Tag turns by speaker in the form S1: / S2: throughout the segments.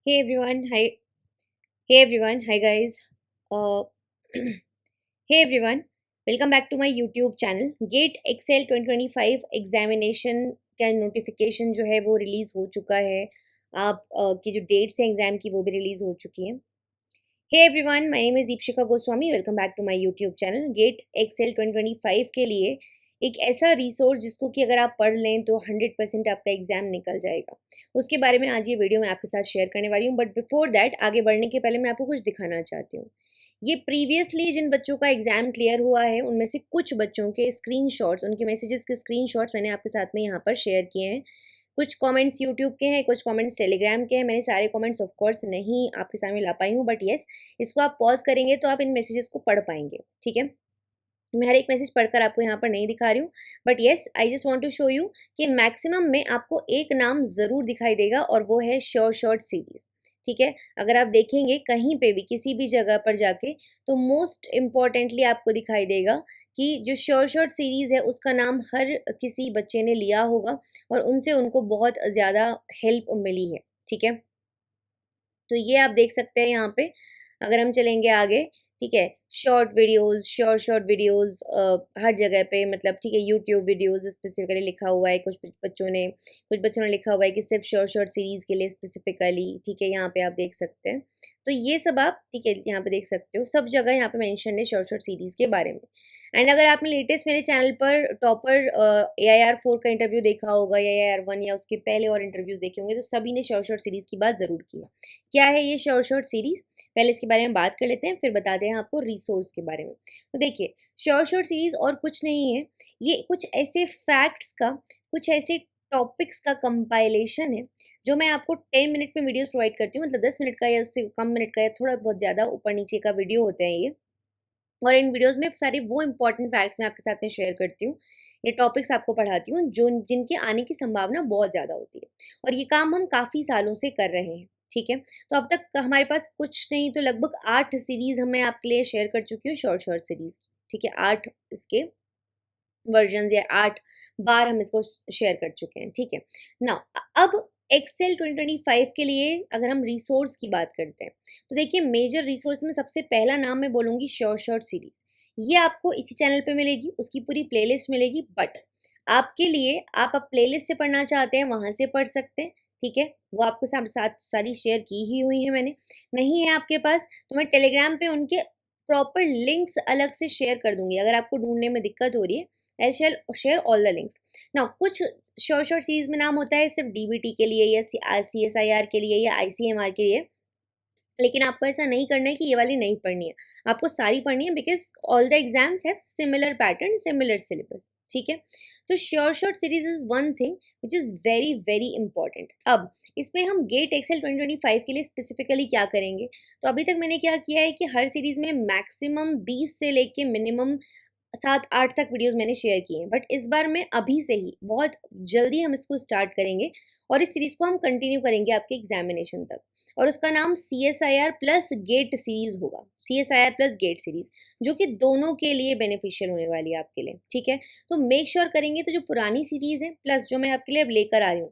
S1: Hey everyone, hi. Hey everyone, hi guys. Uh, hey everyone, welcome back to my YouTube channel. GATE Excel 2025 examination का notification जो है वो release हो चुका है. आप की जो डेट्स हैं एग्जाम की वो भी रिलीज हो चुकी हैं. Hey everyone, my name is Deepshika Goswami. Welcome back to my YouTube channel. GATE Excel 2025 के लिए एक ऐसा रिसोर्स जिसको कि अगर आप पढ़ लें तो 100% आपका एग्जाम निकल जाएगा. उसके बारे में आज ये वीडियो मैं आपके साथ शेयर करने वाली हूँ. बट बिफोर दैट, आगे बढ़ने के पहले मैं आपको कुछ दिखाना चाहती हूँ. ये प्रीवियसली जिन बच्चों का एग्जाम क्लियर हुआ है उनमें से कुछ बच्चों के स्क्रीनशॉट्स, उनके मैसेजेस के स्क्रीनशॉट्स मैंने आपके साथ में यहाँ पर शेयर किए हैं. कुछ कमेंट्स यूट्यूब के हैं, कुछ कमेंट्स टेलीग्राम के हैं. मैंने सारे कमेंट्स ऑफ कोर्स नहीं आपके सामने ला पाई हूँ, बट येस, इसको आप पॉज करेंगे तो आप इन मैसेजेस को पढ़ पाएंगे. ठीक है, मैं हर एक मैसेज पढ़कर आपको यहाँ पर नहीं दिखा रही हूँ, but yes, I just want to show you कि मैक्सिमम में आपको एक नाम ज़रूर दिखाई देगा और वो है श्योर शॉर्ट सीरीज. ठीक है, अगर आप देखेंगे कहीं पे भी किसी भी जगह पर जाके तो मोस्ट इम्पॉर्टेंटली आपको दिखाई देगा कि जो श्योर शॉर्ट सीरीज़ है उसका नाम हर किसी बच्चे ने लिया होगा और उनसे उनको बहुत ज़्यादा हेल्प मिली है. ठीक है, तो ये आप देख सकते हैं यहाँ पे. अगर हम चलेंगे आगे, ठीक है, शॉर्ट वीडियोस हर जगह पे, मतलब ठीक है, यूट्यूब वीडियोस स्पेसिफिकली लिखा हुआ है. कुछ बच्चों ने लिखा हुआ है कि सिर्फ शॉर्ट सीरीज के लिए स्पेसिफिकली. ठीक है, यहाँ पे आप देख सकते हैं. तो ये सब आप ठीक है यहाँ पे देख सकते हो, सब जगह यहाँ पे मेंशन है शॉर्ट सीरीज के बारे में. एंड अगर आपने लेटेस्ट मेरे चैनल पर टॉपर AIR 4 का इंटरव्यू देखा होगा या AIR 1 या उसके पहले और इंटरव्यूज देखे होंगे तो सभी ने शॉर्ट सीरीज की बात जरूर की है. क्या है ये शॉर्ट सीरीज, पहले इसके बारे में बात कर लेते हैं, फिर बताते हैं आपको रिसोर्स के बारे में. तो देखिए, शॉर्ट सीरीज और कुछ नहीं है, ये कुछ ऐसे फैक्ट्स का, कुछ ऐसे टॉपिक्स का कंपाइलेशन है जो मैं आपको 10 मिनट में वीडियोस प्रोवाइड करती हूँ. मतलब 10 मिनट का या उससे कम मिनट का या थोड़ा बहुत ज़्यादा ऊपर नीचे का वीडियो होते हैं ये. और इन वीडियोस में सारे वो इंपॉर्टेंट फैक्ट्स मैं आपके साथ में शेयर करती हूँ, ये टॉपिक्स आपको पढ़ाती हूँ जो जिनके आने की संभावना बहुत ज़्यादा होती है. और ये काम हम काफ़ी सालों से कर रहे हैं. ठीक है, तो अब तक हमारे पास कुछ नहीं तो लगभग 8 सीरीज मैं आपके लिए शेयर कर चुकी हूँ शॉर्ट सीरीज की. ठीक है, 8 इसके वर्जन या 8 बार हम इसको शेयर कर चुके हैं. ठीक है ना. अब एक्सेल 2025 के लिए अगर हम रिसोर्स की बात करते हैं तो देखिए, मेजर रिसोर्स में सबसे पहला नाम मैं बोलूँगी शॉर्ट सीरीज. ये आपको इसी चैनल पे मिलेगी, उसकी पूरी प्लेलिस्ट मिलेगी. बट आपके लिए, आप प्लेलिस्ट से पढ़ना चाहते हैं वहाँ से पढ़ सकते हैं. ठीक है, वो आपको साथ सारी शेयर की ही हुई है मैंने. नहीं है आपके पास तो मैं टेलीग्राम पे उनके प्रॉपर लिंक्स अलग से शेयर कर दूंगी. अगर आपको ढूंढने में दिक्कत हो रही है, आई शैल शेयर ऑल द लिंक्स. ना कुछ शॉर्ट सीरीज में नाम होता है सिर्फ DBT के लिए या CSIR के लिए या ICMR के लिए, लेकिन आपको ऐसा नहीं करना है कि ये वाली नहीं पढ़नी है, आपको सारी पढ़नी है, because all the exams have similar pattern, similar syllabus. ठीक है, तो short series is one thing which is very very important. अब इसमें हम गेट एक्सेल 2025 के लिए स्पेसिफिकली क्या करेंगे, तो अभी तक मैंने क्या किया है कि हर सीरीज में मैक्सिमम 20 से लेके मिनिमम 7-8 तक वीडियोस मैंने शेयर किए हैं. बट इस बार मैं अभी से ही बहुत जल्दी हम इसको स्टार्ट करेंगे और इस सीरीज को हम कंटिन्यू करेंगे आपके एग्जामिनेशन तक. और उसका नाम CSIR प्लस गेट सीरीज होगा. CSIR प्लस गेट सीरीज, जो कि दोनों के लिए बेनिफिशियल होने वाली है आपके लिए. ठीक है, तो मेक श्योर करेंगे तो जो पुरानी सीरीज है प्लस जो मैं आपके लिए अब लेकर आ रही हूँ,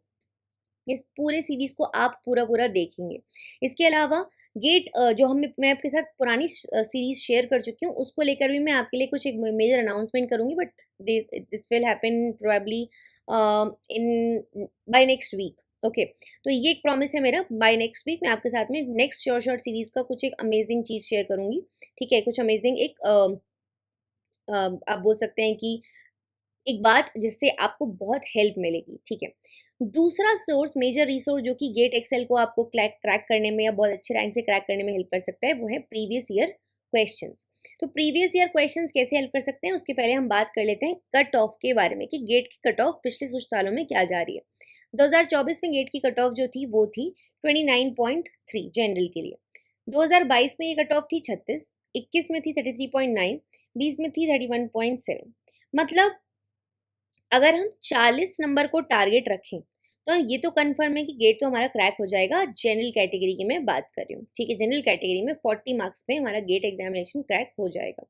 S1: इस पूरे सीरीज को आप पूरा पूरा देखेंगे. इसके अलावा गेट जो मैं आपके साथ पुरानी सीरीज शेयर कर चुकी हूँ उसको लेकर भी मैं आपके लिए कुछ एक मेजर अनाउंसमेंट करूंगी. But this will happen probably in by next week. Okay, तो ये एक प्रॉमिस है मेरा, बाय नेक्स्ट वीक मैं आपके साथ में नेक्स्ट शॉर्ट सीरीज का कुछ एक अमेजिंग चीज़ शेयर करूंगी. ठीक है, कुछ अमेजिंग एक आप बोल सकते हैं कि एक बात जिससे आपको बहुत हेल्प मिलेगी. ठीक है, दूसरा सोर्स, मेजर रिसोर्स जो कि गेट एक्सेल को आपको क्रैक करने में या बहुत अच्छे रैंक से क्रैक करने में हेल्प कर सकता है, वो है प्रीवियस ईयर क्वेश्चंस. तो प्रीवियस ईयर क्वेश्चंस कैसे हेल्प कर सकते हैं उसके पहले हम बात कर लेते हैं कट ऑफ के बारे में कि गेट की कट ऑफ पिछले कुछ सालों में क्या जा रही है. 2024 में गेट की कट ऑफ जो थी वो थी 29.3 जनरल के लिए. 2022 में ये कट ऑफ थी 36, 21 में थी 33.9, 20 में थी 31.7. मतलब अगर हम 40 नंबर को टारगेट रखें तो ये तो कंफर्म है कि गेट तो हमारा क्रैक हो जाएगा. जनरल कैटेगरी की मैं बात कर रही हूँ. ठीक है, जनरल कैटेगरी में 40 मार्क्स पे हमारा गेट एग्जामिनेशन क्रैक हो जाएगा.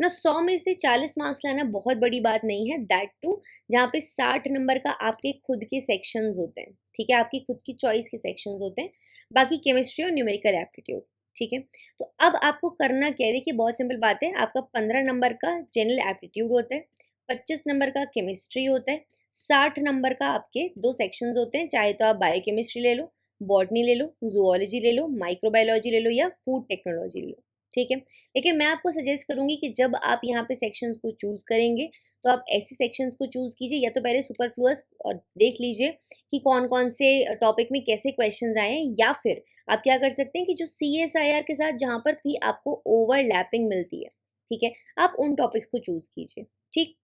S1: ना 100 में से 40 मार्क्स लाना बहुत बड़ी बात नहीं है, दैट टू जहाँ पे 60 नंबर का आपके खुद के सेक्शंस होते हैं, ठीक है, आपकी खुद की चॉइस के सेक्शंस होते हैं, बाकी केमिस्ट्री और न्यूमेरिकल एप्टीट्यूड, ठीक है। तो अब आपको करना क्या है, देखिए बहुत सिंपल बात है, आपका 15 नंबर का जनरल एप्टीट्यूड होता है, 25 नंबर का केमिस्ट्री होता है, 60 नंबर का आपके दो सेक्शंस होते हैं, चाहे तो आप बायोकेमिस्ट्री ले लो, बॉटनी ले लो, जूलॉजी ले लो, माइक्रोबायोलॉजी ले लो या फूड टेक्नोलॉजी ले लो, ठीक है। लेकिन मैं आपको सजेस्ट करूंगी कि जब आप यहाँ पे सेक्शंस को चूज करेंगे तो आप ऐसे सेक्शंस को चूज कीजिए, या तो पहले सुपरफ्लुअस और देख लीजिए कि कौन कौन से टॉपिक में कैसे क्वेश्चंस आए हैं, या फिर आप क्या कर सकते हैं कि जो CSIR के साथ जहाँ पर भी आपको ओवरलैपिंग मिलती है, ठीक है, आप उन टॉपिक्स को चूज कीजिए, ठीक।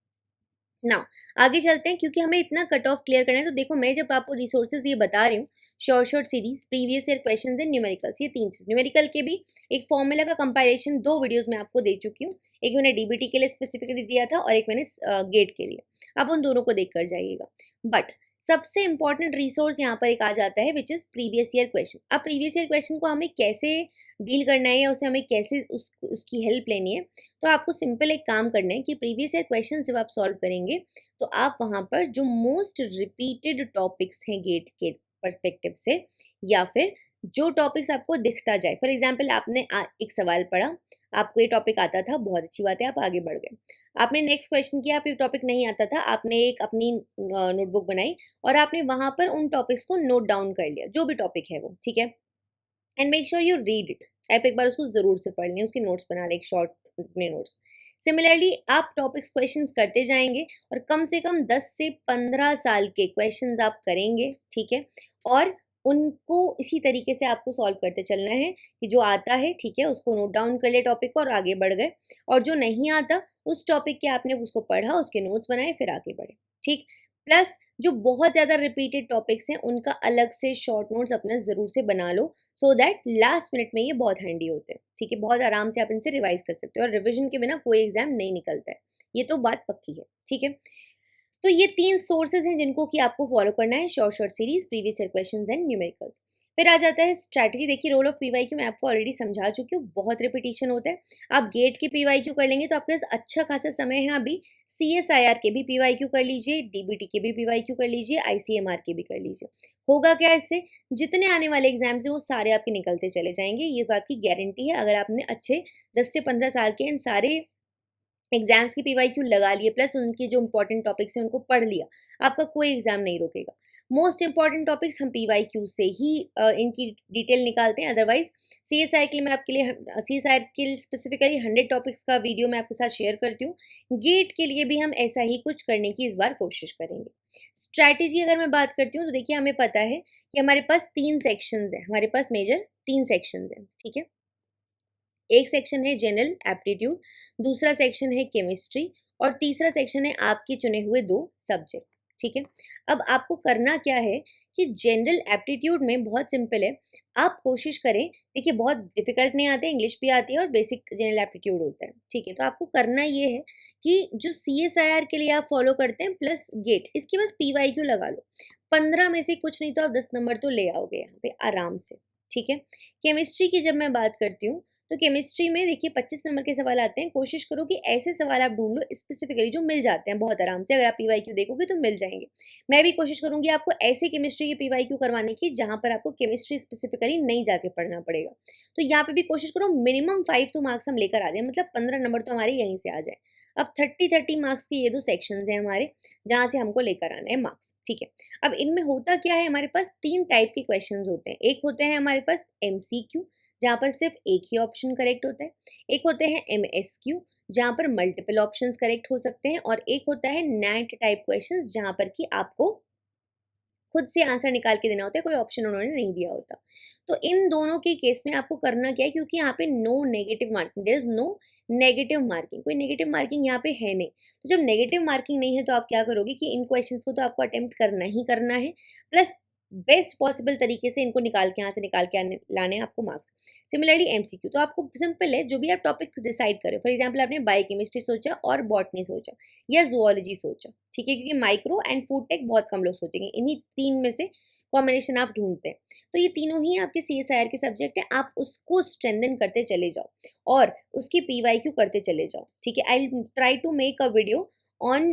S1: नाउ आगे चलते हैं, क्योंकि हमें इतना कट ऑफ क्लियर करना है। तो देखो मैं जब आपको रिसोर्सेज ये बता रही हूँ, short series, previous year questions and numericals, ये तीन चीज, न्यूमेरिकल के भी एक फॉर्मूला का कंपाइलेशन 2 वीडियोस में आपको दे चुकी हूँ, एक मैंने DBT के लिए स्पेसिफिकली दिया था और एक मैंने गेट के लिए, आप उन दोनों को देख कर जाइएगा। बट सबसे इंपॉर्टेंट रिसोर्स यहाँ पर एक आ जाता है, which is previous year question. अब प्रीवियस ईयर क्वेश्चन को हमें कैसे डील करना है या उसे हमें कैसे उसकी हेल्प लेनी है, तो आपको सिंपल एक काम करना है कि प्रीवियस ईयर क्वेश्चन जब आप सॉल्व करेंगे तो आप वहाँ पर जो मोस्ट रिपीटेड टॉपिक्स हैं गेट के परस्पेक्टिव से, या फिर जो टॉपिक्स आपको दिखता जाए, फॉर एग्जाम्पल आपने एक सवाल पढ़ा, आपको ये टॉपिक आता था, बहुत अच्छी बात है, आप आगे बढ़ गए, आपने नेक्स्ट क्वेश्चन किया, आपको टॉपिक नहीं आता था, आपने एक अपनी नोटबुक बनाई और आपने वहां पर उन टॉपिक्स को नोट डाउन कर लिया, जो भी टॉपिक है वो, ठीक है, and make sure you read it, आप एक बार उसको जरूर से पढ़ लें, उसकी नोट्स बना लें, एक शॉर्ट अपने नोट्स। सिमिलरली आप टॉपिक्स क्वेश्चंस करते जाएंगे और कम से कम 10 से 15 साल के क्वेश्चंस आप करेंगे, ठीक है, और उनको इसी तरीके से आपको सॉल्व करते चलना है कि जो आता है, ठीक है, उसको नोट डाउन कर ले टॉपिक को और आगे बढ़ गए, और जो नहीं आता उस टॉपिक के आपने उसको पढ़ा, उसके नोट्स बनाए, फिर आगे बढ़े, ठीक। प्लस जो बहुत ज़्यादा रिपीटेड टॉपिक्स हैं उनका अलग से शॉर्ट नोट्स अपना ज़रूर से बना लो, सो दैट लास्ट मिनट में ये बहुत हैंडी होते हैं, ठीक है, बहुत आराम से आप इनसे रिवाइज कर सकते हो, और रिविजन के बिना कोई एग्जाम नहीं निकलता है, ये तो बात पक्की है, ठीक है। तो ये तीन सोर्सेज हैं जिनको कि आपको फॉलो करना है, short series, previous year questions and numericals. फिर आ जाता है स्ट्रैटेजी। देखिए रोल ऑफ PYQ मैं आपको ऑलरेडी समझा चुकी हूँ, बहुत रिपीटिशन होता है, आप गेट के PYQ कर लेंगे तो आपके पास अच्छा खासा समय है अभी, CSIR के भी PYQ कर लीजिए, DBT के भी PYQ कर लीजिए, ICMR के भी कर लीजिए। होगा क्या इससे, जितने आने वाले एग्जाम्स हैं वो सारे आपके निकलते चले जाएंगे, ये बात की गारंटी है, अगर आपने अच्छे 10 से 15 साल के इन सारे एग्जाम्स की PYQ लगा लिए, प्लस उनके जो इंपॉर्टेंट टॉपिक्स हैं उनको पढ़ लिया, आपका कोई एग्जाम नहीं रोकेगा। मोस्ट इंपॉर्टेंट टॉपिक्स हम PYQ से ही इनकी डिटेल निकालते हैं, अदरवाइज CSI के लिए मैं आपके लिए CSI के लिए स्पेसिफिकली 100 टॉपिक्स का वीडियो मैं आपके साथ शेयर करती हूँ, गेट के लिए भी हम ऐसा ही कुछ करने की इस बार कोशिश करेंगे। स्ट्रैटेजी अगर मैं बात करती हूँ तो देखिए हमें पता है कि हमारे पास 3 सेक्शंस हैं, हमारे पास मेजर 3 सेक्शंस हैं, ठीक है। एक सेक्शन है जनरल एप्टीट्यूड, दूसरा सेक्शन है केमिस्ट्री और तीसरा सेक्शन है आपके चुने हुए 2 सब्जेक्ट, ठीक है। अब आपको करना क्या है कि जनरल एप्टीट्यूड में बहुत सिंपल है, आप कोशिश करें, देखिए बहुत डिफिकल्ट नहीं आते, इंग्लिश भी आती है और बेसिक जनरल एप्टीट्यूड होता है, ठीक है। तो आपको करना ये है कि जो CSIR के लिए आप फॉलो करते हैं प्लस गेट, इसके बस PYQ लगा लो, 15 में से कुछ नहीं तो आप 10 नंबर तो ले आओगे यहाँ पे आराम से, ठीक है। केमिस्ट्री की जब मैं बात करती हूँ तो केमिस्ट्री में देखिए 25 नंबर के सवाल आते हैं, कोशिश करो कि ऐसे सवाल आप ढूंढ लो स्पेसिफिकली जो मिल जाते हैं बहुत आराम से, अगर आप PYQ देखोगे तो मिल जाएंगे। मैं भी कोशिश करूंगी आपको ऐसे केमिस्ट्री के PYQ करवाने की जहां पर आपको केमिस्ट्री स्पेसिफिकली नहीं जाके पढ़ना पड़ेगा, तो यहाँ पे भी कोशिश करो मिनिमम 5 तो मार्क्स हम लेकर आ जाए, मतलब 15 नंबर तो हमारे यहीं से आ जाए। अब 30 मार्क्स के ये 2 सेक्शंस हैं हमारे, जहां से हमको लेकर आना है मार्क्स, ठीक है। अब इनमें होता क्या है, हमारे पास 3 टाइप के क्वेश्चंस होते हैं, एक होते हैं हमारे पास MCQ जहाँ पर सिर्फ एक ही ऑप्शन करेक्ट होता है, एक होते हैं MSQ जहाँ पर मल्टीपल ऑप्शंस करेक्ट हो सकते हैं, और एक होता है NAT टाइप क्वेश्चंस जहाँ पर कि आपको खुद से आंसर निकाल के देना होता है, कोई ऑप्शन उन्होंने नहीं दिया होता। तो इन दोनों के केस में आपको करना क्या है, क्योंकि यहाँ पे no negative marking, there is no negative marking, कोई नेगेटिव मार्किंग यहाँ पे है नहीं, तो जब नेगेटिव मार्किंग नहीं है तो आप क्या करोगे कि इन क्वेश्चंस को तो आपको अटेम्प्ट करना ही करना है, प्लस बेस्ट पॉसिबल तरीके से इनको निकाल के यहाँ से निकाल के लाने हैं आपको मार्क्स। सिमिलरली MCQ तो आपको सिंपल है, जो भी आप टॉपिक डिसाइड करें, फॉर एग्जाम्पल आपने बायोकेमिस्ट्री सोचा और बॉटनी सोचा या जूलॉजी सोचा, ठीक है, क्योंकि माइक्रो एंड फूड टेक बहुत कम लोग सोचेंगे, इन्हीं 3 में से कॉम्बिनेशन आप ढूंढते हैं। तो ये तीनों ही आपके CSIR के सब्जेक्ट हैं, आप उसको स्ट्रेंथन करते चले जाओ और उसकी PYQ करते चले जाओ, ठीक है। I try to make a video on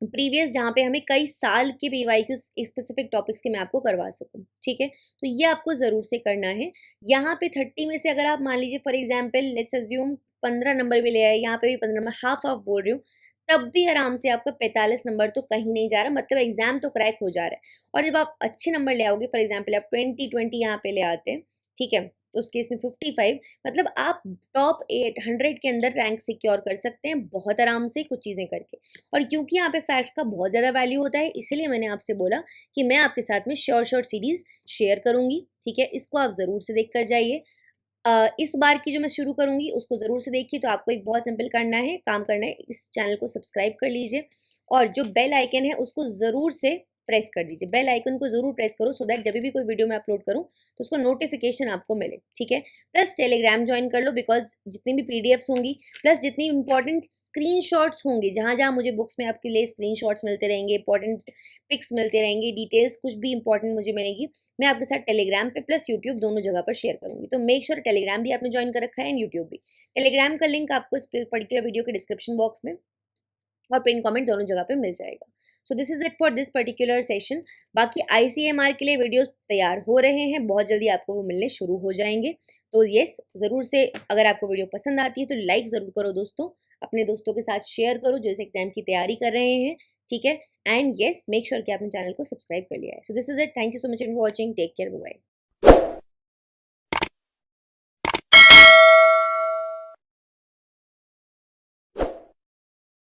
S1: previous, जहाँ पे हमें कई साल के PYQ स्पेसिफिक टॉपिक्स के मैं आपको करवा सकूँ, ठीक है। तो ये आपको ज़रूर से करना है। यहाँ पे 30 में से अगर आप मान लीजिए for example let's assume 15 number भी ले आए, यहाँ पे भी 15 नंबर, हाफ हाफ बोल रही हूँ, तब भी आराम से आपका 45 नंबर तो कहीं नहीं जा रहा, मतलब एग्जाम तो क्रैक हो जा रहा है। और जब आप अच्छे नंबर ले आओगे, फॉर एग्जाम्पल आप 20 यहाँ पे ले आते हैं, ठीक है, तो उस केस में 55, मतलब आप टॉप 800 के अंदर रैंक सिक्योर कर सकते हैं बहुत आराम से कुछ चीज़ें करके। और क्योंकि यहाँ पे फैक्ट्स का बहुत ज़्यादा वैल्यू होता है, इसीलिए मैंने आपसे बोला कि मैं आपके साथ में शॉर्ट सीरीज शेयर करूंगी, ठीक है। इसको आप ज़रूर से देख कर जाइए। इस बार की जो मैं शुरू करूंगी उसको ज़रूर से देखिए। तो आपको एक बहुत सिंपल करना है, काम करना है, इस चैनल को सब्सक्राइब कर लीजिए और जो बेल आइकन है उसको ज़रूर से प्रेस कर दीजिए। बेल आइकन को ज़रूर प्रेस करो सो दैट जब भी कोई वीडियो मैं अपलोड करूँ तो उसको नोटिफिकेशन आपको मिले, ठीक है। प्लस टेलीग्राम ज्वाइन कर लो, बिकॉज जितनी भी PDFs होंगी प्लस जितनी इंपॉर्टेंट स्क्रीनशॉट्स होंगे, जहाँ जहाँ मुझे बुक्स में आपके लिए स्क्रीनशॉट्स मिलते रहेंगे, इंपॉर्टेंट पिक्स मिलते रहेंगे, डिटेल्स कुछ भी इंपॉर्टेंट मुझे मिलेगी, मैं आपके साथ टेलीग्राम पे प्लस यूट्यूब दोनों जगह पर शेयर करूंगी। तो मेक श्योर टेलीग्राम भी आपने ज्वाइन कर रखा है एंड यूट्यूब भी। टेलीग्राम का लिंक आपको इस पर्टिकुलर वीडियो के डिस्क्रिप्शन बॉक्स में और पिन कमेंट दोनों जगह पे मिल जाएगा। सो this is it for this particular session. बाकी ICMR के लिए वीडियोस तैयार हो रहे हैं, बहुत जल्दी आपको वो मिलने शुरू हो जाएंगे। तो येस, ज़रूर से अगर आपको वीडियो पसंद आती है तो लाइक ज़रूर करो दोस्तों, अपने दोस्तों के साथ शेयर करो जो इस एग्जाम की तैयारी कर रहे हैं, ठीक है। एंड येस, मेक श्योर कि आपने चैनल को सब्सक्राइब कर लिया है। So this is it, thank you so much for watching, take care, bye.